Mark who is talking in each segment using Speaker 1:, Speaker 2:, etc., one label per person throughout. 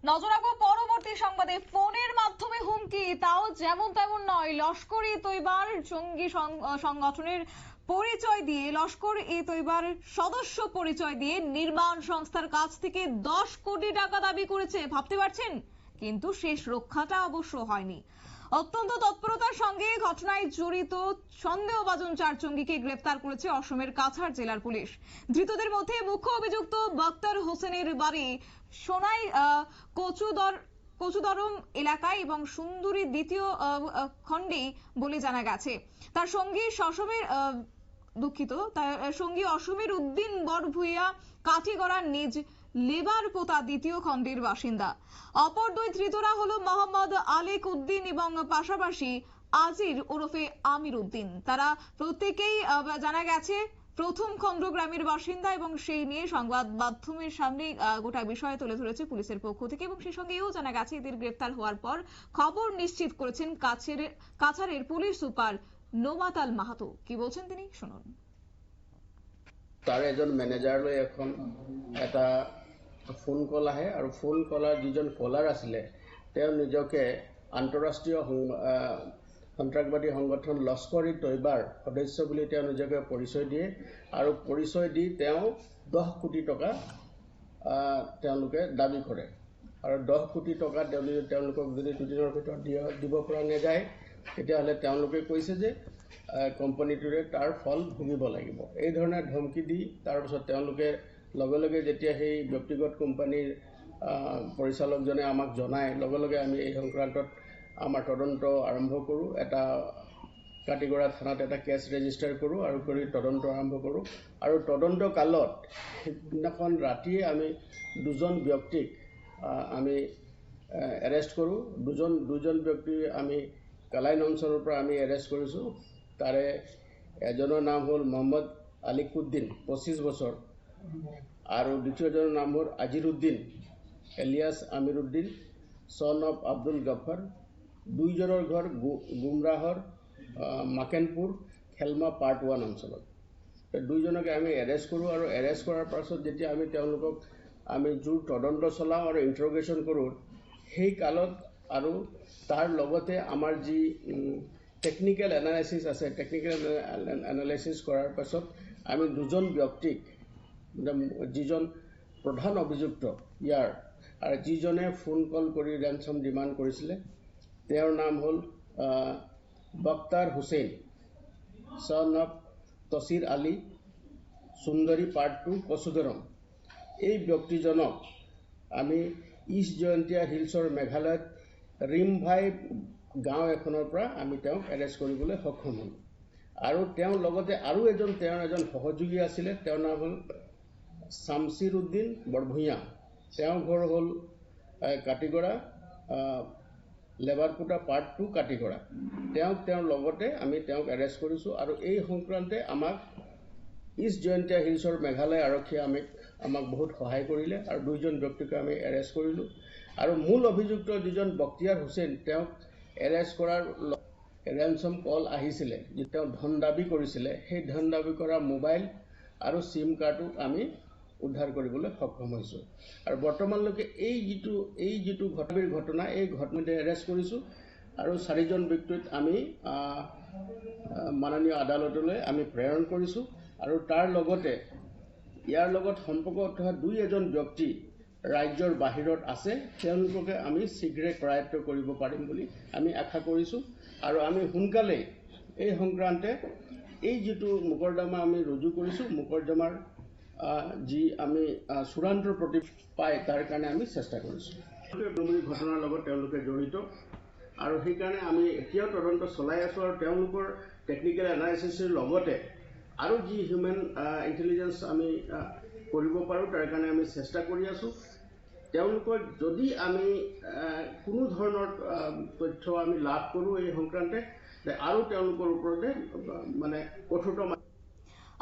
Speaker 1: নজর রাখবো পরবর্তী সংবাদে। ফোনের মাধ্যমে হুমকি, তাও যেমন তেমন নয়। লস্কর-ই তৈবার জঙ্গি সংগঠনের পরিচয় দিয়ে, লস্কর-ই-তৈবার সদস্য পরিচয় দিয়ে নির্মাণ সংস্থার কাছ থেকে 10 কোটি টাকা দাবি করেছে। ভাবতে পারছেন? কিন্তু শেষ রক্ষাটা অবশ্য হয়নি। অত্যন্ত তৎপরতার সঙ্গে ঘটনায় জড়িত সন্দেহভাজন 4 জঙ্গিকে গ্রেফতার করেছে অসমের কাছাড় জেলার পুলিশ। ধৃতদের মধ্যে মুখ্য অভিযুক্ত বক্তার হোসেনের বাড়ি সোনাই কচুদরম এলাকায় এবং সুন্দরী দ্বিতীয় খণ্ডে বলে জানা গেছে। তার সঙ্গী অসমের উদ্দিন বড়ভুইয়া কাঠিগড়ার নিজ লেবার পোতা দ্বিতীয় খণ্ডের বাসিন্দা। অপর দুই ধৃতরা হলো মোহাম্মদ আলেক উদ্দিন এবং পাশাপাশি আজির ওরফে আমির উদ্দিন। তারা প্রত্যেকেই জানা গেছে প্রথম খণ্ড গ্রামের বাসিন্দা এবং সেই নিয়ে সংবাদ মাধ্যমের সামনে গোটা বিষয় তুলে ধরেছে পুলিশের পক্ষ থেকে। এবং সেই সঙ্গে এও জানা গেছে এদের গ্রেফতার হওয়ার পর খবর নিশ্চিত করেছেন কাছাড়ের পুলিশ সুপার নোমাতাল মাহাতো। কি বলছেন তিনি, শুনুন।
Speaker 2: তার এজন ম্যানেজাৰলৈ এখন এটা ফোন কল আহে আৰু ফোন কলাৰ যিজন কলাৰ আছিলে তেওঁ নিজকে আন্তঃৰাষ্ট্ৰীয় সন্ত্ৰাসবাদী সংগঠন লস্কৰ-ই-তৈবাৰ সদস্য বুলি তেওঁ নিজকে পৰিচয় দিয়ে আৰু পৰিচয় দি তেওঁ 10 কোটি টকা তেওঁলোকে দাবী কৰে আৰু 10 কোটি টকা তেওঁলোকক যদি দুদিনৰ ভিতৰত দিব পৰা নাযায় তেতিয়াহ'লে তেওঁলোকে কৈছে যে কোম্পানীটোৰে তাৰ ফল ভুগিব লাগিব। এই ধৰণে ধমকি দি তাৰপিছত তেওঁলোকে লগে লগে যেতিয়া সেই ব্যক্তিগত কোম্পানীৰ পৰিচালকজনে আমাক জনায় লগে লগে আমি এই সংক্ৰান্তত আমাৰ তদন্ত আৰম্ভ কৰোঁ। এটা কাটিগড়া থানাত এটা কেছ ৰেজিষ্টাৰ কৰোঁ আৰু কৰি তদন্ত আৰম্ভ কৰোঁ। আৰু তদন্ত কালত সেইদিনাখন ৰাতিয়ে আমি দুজন ব্যক্তিক আমি এৰেষ্ট কৰোঁ। দুজন ব্যক্তি আমি কালাইন অঞ্চলৰ পৰা আমি এৰেষ্ট কৰিছোঁ। তাৰে এজনৰ নাম হ'ল মোহাম্মদ আলিকুদ্দিন 25 বছৰ আৰু দ্বিতীয়জনৰ নাম হ'ল Ajiruddin alias Amiruddin son of Abdul Gafur. দুইজনৰ ঘৰ গুমৰাহৰ মাকেনপুৰ খেলমা পাৰ্ট 1 অঞ্চলত। দুইজনকে আমি এৰেষ্ট কৰোঁ আৰু এৰেষ্ট কৰাৰ পাছত যেতিয়া আমি তেওঁলোকক আমি জোৰ তদন্ত চলাওঁ আৰু ইণ্টাৰগেশ্যন কৰোঁ সেই কালত আৰু তাৰ লগতে আমাৰ যি টেকনিক্যাল এনালাইচিছ আছে টেকনিক্যাল এনালাইচিছ কৰাৰ পাছত আমি দুজন ব্যক্তিক যিজন প্ৰধান অভিযুক্ত ইয়াৰ আৰু যিজনে ফোন কল কৰি ৰেনচম ডিমাণ্ড কৰিছিলে তেওঁৰ নাম হ'ল Bakhtar Hussain son of Tasir Ali Sundari part 2 Kachudaram. এই ব্যক্তিজনক আমি ইষ্ট জয়ন্তীয়া হিলছৰ মেঘালয়ত ৰিমভাই গাঁও এখনৰ পৰা আমি তেওঁক এৰেষ্ট কৰিবলৈ সক্ষম হ'লোঁ। আৰু তেওঁৰ লগতে আৰু এজন সহযোগী আছিলে, তেওঁৰ নাম হ'ল শামছিৰ উদ্দিন বৰভূঞা। তেওঁৰ ঘৰ হ'ল কাটিগড়া লেবাৰপোটা পাৰ্ট 2 কাটিগড়া। তেওঁৰ লগতে আমি তেওঁক এৰেষ্ট কৰিছোঁ আৰু এই সংক্ৰান্তে আমাক ইষ্ট জয়ন্তীয়া হিলছৰ মেঘালয় আৰক্ষীয়ে আমাক বহুত সহায় কৰিলে আৰু দুইজন ব্যক্তিক আমি এৰেষ্ট কৰিলোঁ। আৰু মূল অভিযুক্ত যিজন বক্তিয়াৰ হুছেইন তেওঁক এৰেষ্ট কৰাৰ ৰেনচম কল আহিছিলে যে তেওঁ ধন দাবী কৰিছিলে, সেই ধন দাবী কৰা মোবাইল আৰু সিম কাৰ্ডো আমি উদ্ধাৰ কৰিবলৈ সক্ষম হৈছোঁ। আৰু বৰ্তমানলৈকে এই যিটো ঘটনা এই ঘটনাতে এৰেষ্ট কৰিছোঁ আৰু 4জন ব্যক্তিক আমি মাননীয় আদালতলৈ আমি প্ৰেৰণ কৰিছোঁ। আৰু তাৰ লগতে ইয়াৰ লগত সম্পৰ্ক থকা এজন ব্যক্তি ৰাজ্যৰ বাহিৰত আছে, তেওঁলোককে আমি শীঘ্ৰে কৰায়ত্ব কৰিব পাৰিম বুলি আমি আশা কৰিছোঁ। আৰু আমি সোনকালেই এই সংক্ৰান্তে এই যিটো মোকৰ্দমা আমি ৰুজু কৰিছোঁ মোকৰ্দমাৰ যি আমি চূড়ান্ত প্ৰতি পায় তাৰ কাৰণে আমি চেষ্টা কৰিছোঁ। ঘটনাৰ লগত তেওঁলোকে জড়িত আৰু সেইকাৰণে আমি এতিয়াও তদন্ত চলাই আছোঁ আৰু তেওঁলোকৰ টেকনিক্যাল এনালাইচিছৰ লগতে আৰু যি হিউমেন ইণ্টেলিজেন্স আমি কৰিব পাৰোঁ তাৰ কাৰণে আমি চেষ্টা কৰি আছোঁ। তেওঁলোকৰ যদি আমি কোনো ধৰণৰ তথ্য আমি লাভ কৰোঁ এই সংক্ৰান্তে আৰু তেওঁলোকৰ ওপৰতে মানে কঠোৰতম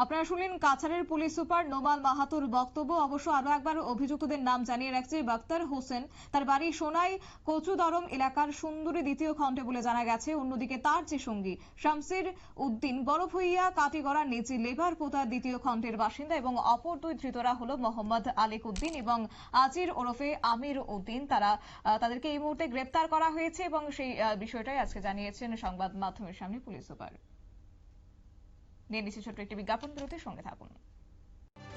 Speaker 1: আপনারা শুনলেন কাছাড়ের পুলিশ সুপার নোমাল মাহাতোর বক্তব্য। অবশ্য আরো একবার অভিযুক্তদের নাম জানিয়ে রাখছে। বাক্তার হোসেন, তার বাড়ি সোনাই কচুদরম এলাকার সুন্দরী দ্বিতীয় খণ্ডে বলে জানা গেছে। অন্যদিকে তার যে সঙ্গী শামসির উদ্দিন বড়ভুইয়া কাটিগড়া নিজ লেবার পোতা দ্বিতীয় খণ্ডের বাসিন্দা এবং অপর দুই ধৃতরা হলো মোহাম্মদ আলেক উদ্দিন এবং আজির ওরফে আমির উদ্দিন। তাদেরকে এই মুহূর্তে গ্রেপ্তার করা হয়েছে এবং সেই বিষয়টাই আজকে জানিয়েছেন সংবাদ মাধ্যমের সামনে পুলিশ সুপার। নিয়ে নিচ্ছে ছোট্ট একটি বিজ্ঞাপন বিরতির সঙ্গে থাকুন।